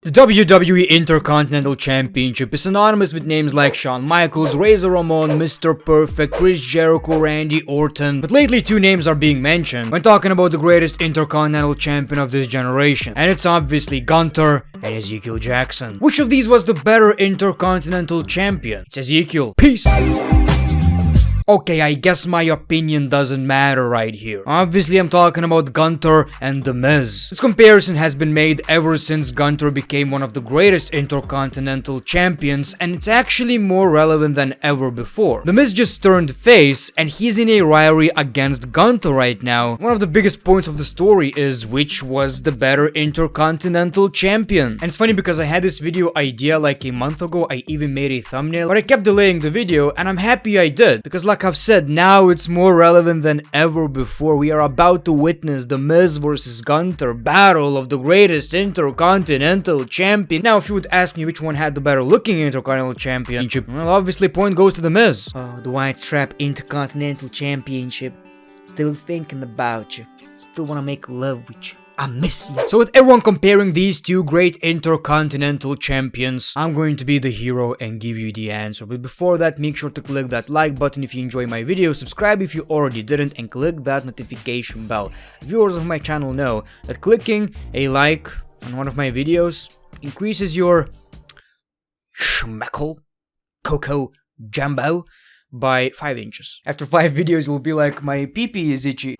The WWE Intercontinental Championship is synonymous with names like Shawn Michaels, Razor Ramon, Mr. Perfect, Chris Jericho, Randy Orton, but lately two names are being mentioned when talking about the greatest Intercontinental Champion of this generation, and it's obviously Gunther and Ezekiel Jackson. Which of these was the better Intercontinental Champion? It's Ezekiel. Peace! Okay, I guess my opinion doesn't matter right here. Obviously, I'm talking about Gunther and The Miz. This comparison has been made ever since Gunther became one of the greatest Intercontinental Champions, and it's actually more relevant than ever before. The Miz just turned face, and he's in a rivalry against Gunther right now. One of the biggest points of the story is which was the better Intercontinental Champion. And it's funny because I had this video idea like a month ago. I even made a thumbnail, but I kept delaying the video, and I'm happy I did, because like I've said, now it's more relevant than ever before. We are about to witness the Miz versus Gunther battle of the greatest Intercontinental Champion. Now, if you would ask me which one had the better looking Intercontinental Championship, well, obviously point goes to the Miz. Oh, the White Strap Intercontinental Championship. Still thinking about you. Still wanna make love with you. I miss you. So with everyone comparing these two great Intercontinental Champions, I'm going to be the hero and give you the answer. But before that, make sure to click that like button if you enjoy my video, subscribe if you already didn't, and click that notification bell. Viewers of my channel know that clicking a like on one of my videos increases your schmeckle, cocoa, jumbo by 5 inches. After 5 videos, you'll be like, my pee-pee is itchy.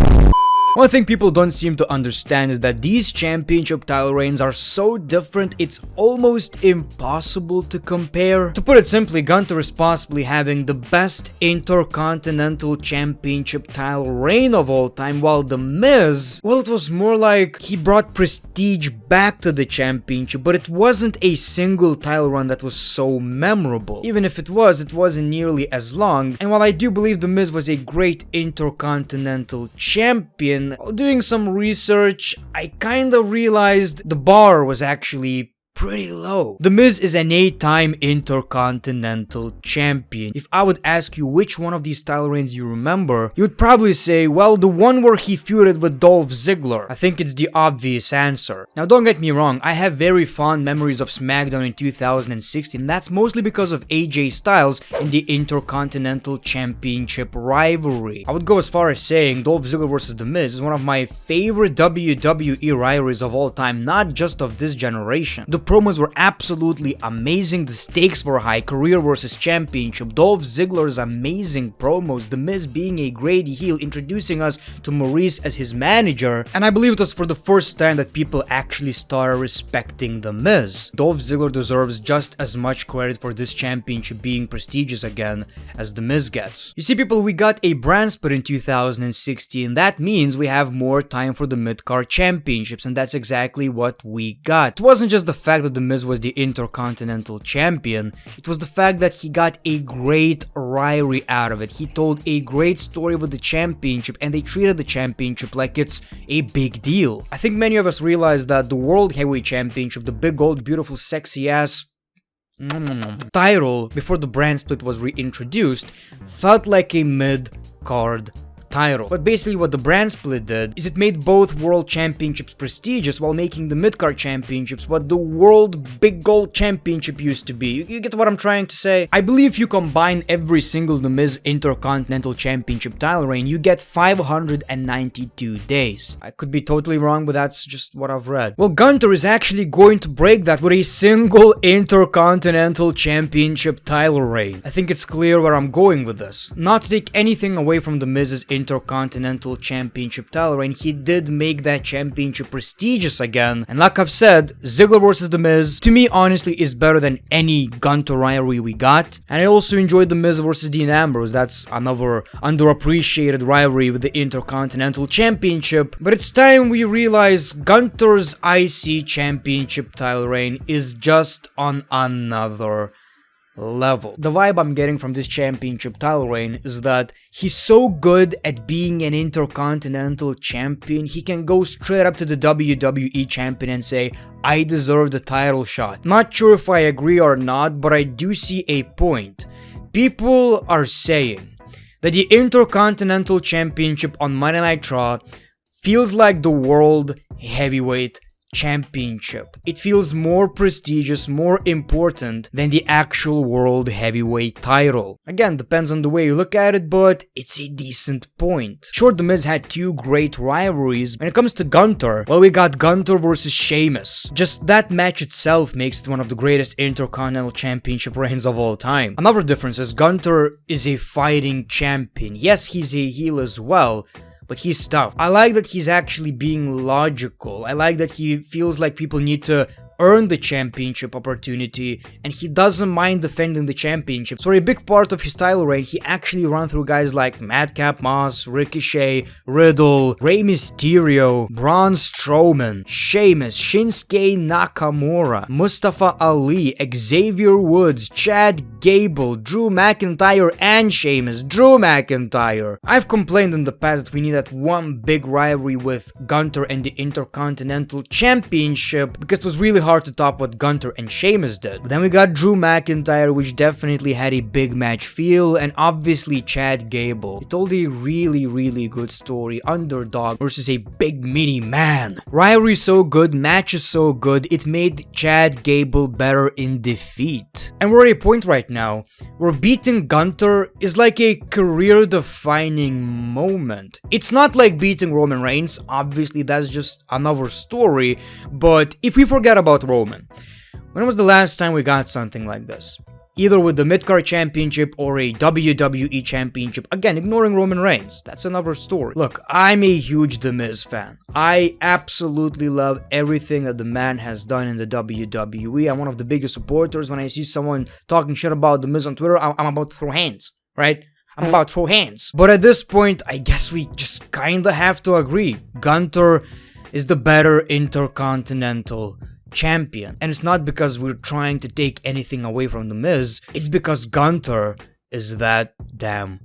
One thing people don't seem to understand is that these championship title reigns are so different, it's almost impossible to compare. To put it simply, Gunther is possibly having the best Intercontinental Championship title reign of all time, while The Miz, well, it was more like he brought prestige back to the championship, but it wasn't a single title run that was so memorable. Even if it was, it wasn't nearly as long, and while I do believe The Miz was a great Intercontinental Champion, while doing some research, I kinda realized the bar was actually pretty low. The Miz is an 8-time Intercontinental Champion. If I would ask you which one of these title reigns you remember, you would probably say, well, the one where he feuded with Dolph Ziggler. I think it's the obvious answer. Now, don't get me wrong, I have very fond memories of SmackDown in 2016. That's mostly because of AJ Styles in the Intercontinental Championship rivalry. I would go as far as saying Dolph Ziggler versus The Miz is one of my favorite WWE rivalries of all time, not just of this generation. The promos were absolutely amazing, the stakes were high, career versus championship, Dolph Ziggler's amazing promos, The Miz being a great heel, introducing us to Maurice as his manager, and I believe it was for the first time that people actually started respecting The Miz. Dolph Ziggler deserves just as much credit for this championship being prestigious again as The Miz gets. You see, people, we got a brand split in 2016, that means we have more time for the mid-card championships, and that's exactly what we got. It wasn't just the fact that The Miz was the Intercontinental Champion, it was the fact that he got a great rivalry out of it. He told a great story with the championship, and they treated the championship like it's a big deal. I think many of us realize that the World Heavyweight Championship, the big old beautiful sexy ass title before the brand split was reintroduced, felt like a mid-card title. But basically what the brand split did is it made both world championships prestigious while making the mid-card championships what the world big gold championship used to be. You get what I'm trying to say? I believe if you combine every single The Miz Intercontinental Championship title reign, you get 592 days. I could be totally wrong, but that's just what I've read. Well, Gunther is actually going to break that with a single Intercontinental Championship title reign. I think it's clear where I'm going with this. Not to take anything away from The Miz's Intercontinental Championship title reign, he did make that championship prestigious again, and like I've said, Ziggler versus The Miz, to me, honestly, is better than any Gunther rivalry we got, and I also enjoyed The Miz versus Dean Ambrose. That's another underappreciated rivalry with the Intercontinental Championship, but it's time we realize Gunther's IC Championship title reign is just on another level. The vibe I'm getting from this championship title reign is that he's so good at being an Intercontinental Champion, he can go straight up to the WWE Champion and say, I deserve the title shot. Not sure if I agree or not, but I do see a point. People are saying that the Intercontinental Championship on Monday Night Raw feels like the World Heavyweight Championship. It feels more prestigious, more important than the actual World Heavyweight title. Again, depends on the way you look at it, but it's a decent point. Sure, The Miz had two great rivalries. When it comes to Gunther, well, we got Gunther versus Sheamus. Just that match itself makes it one of the greatest Intercontinental Championship reigns of all time. Another difference is Gunther is a fighting champion. Yes, he's a heel as well, but he's tough. I like that he's actually being logical. I like that he feels like people need to earn the championship opportunity, and he doesn't mind defending the championship. So for a big part of his title reign, he actually ran through guys like Madcap Moss, Ricochet, Riddle, Rey Mysterio, Braun Strowman, Sheamus, Shinsuke Nakamura, Mustafa Ali, Xavier Woods, Chad Gable, Drew McIntyre, and Sheamus, Drew McIntyre. I've complained in the past that we need that one big rivalry with Gunther and the Intercontinental Championship, because it was really hard to top what Gunther and Sheamus did. But then we got Drew McIntyre, which definitely had a big match feel, and obviously Chad Gable. It told a really good story. Underdog versus a big meaty man. Rivalry so good, matches so good, it made Chad Gable better in defeat. And we're at a point right now where beating Gunther is like a career-defining moment. It's not like beating Roman Reigns, obviously that's just another story, but if we forget about Roman, when was the last time we got something like this? Either with the Mid-Card Championship or a WWE Championship. Again, ignoring Roman Reigns. That's another story. Look, I'm a huge The Miz fan. I absolutely love everything that the man has done in the WWE. I'm one of the biggest supporters. When I see someone talking shit about The Miz on Twitter, I'm about to throw hands, right? I'm about to throw hands. But at this point, I guess we just kinda have to agree. Gunther is the better Intercontinental Champion. And it's not because we're trying to take anything away from The Miz, it's because Gunther is that damn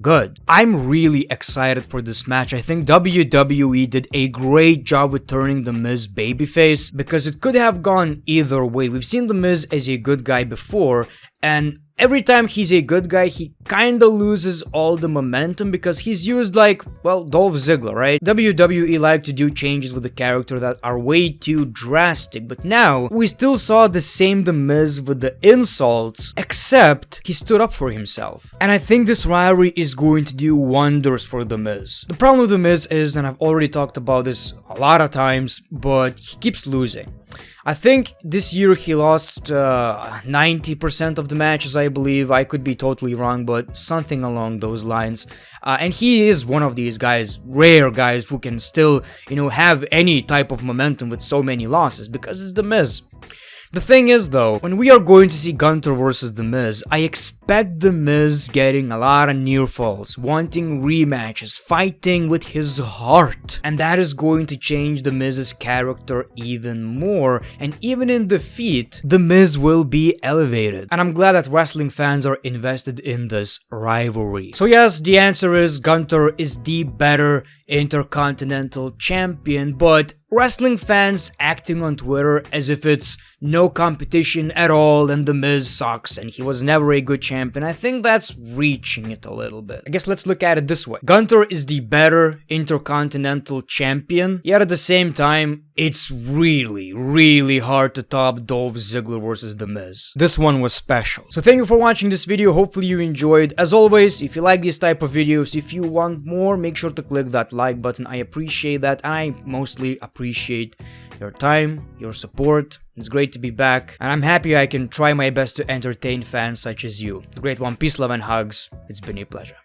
good. I'm really excited for this match. I think WWE did a great job with turning The Miz babyface, because it could have gone either way. We've seen The Miz as a good guy before, and every time he's a good guy, he kinda loses all the momentum because he's used like, well, Dolph Ziggler, right? WWE like to do changes with the character that are way too drastic, but now we still saw the same The Miz with the insults, except he stood up for himself. And I think this rivalry is going to do wonders for The Miz. The problem with The Miz is, and I've already talked about this a lot of times, but he keeps losing. I think this year he lost 90% of the matches, I believe. I could be totally wrong, but something along those lines. And he is one of these guys, rare guys, who can still, have any type of momentum with so many losses, because it's The Miz. The thing is though, when we are going to see Gunther versus The Miz, I expect The Miz getting a lot of near falls, wanting rematches, fighting with his heart. And that is going to change The Miz's character even more, and even in defeat, The Miz will be elevated. And I'm glad that wrestling fans are invested in this rivalry. So yes, the answer is Gunther is the better Intercontinental Champion, but wrestling fans acting on Twitter as if it's no competition at all and The Miz sucks and he was never a good champion, I think that's reaching it a little bit. I guess let's look at it this way. Gunther is the better Intercontinental Champion, yet at the same time, it's really hard to top Dolph Ziggler versus The Miz. This one was special. So thank you for watching this video, hopefully you enjoyed. As always, if you like these type of videos, if you want more, make sure to click that like button. I appreciate that, and I mostly appreciate your time, your support. It's great to be back, and I'm happy I can try my best to entertain fans such as you. The Great One, peace, love, and hugs. It's been a pleasure.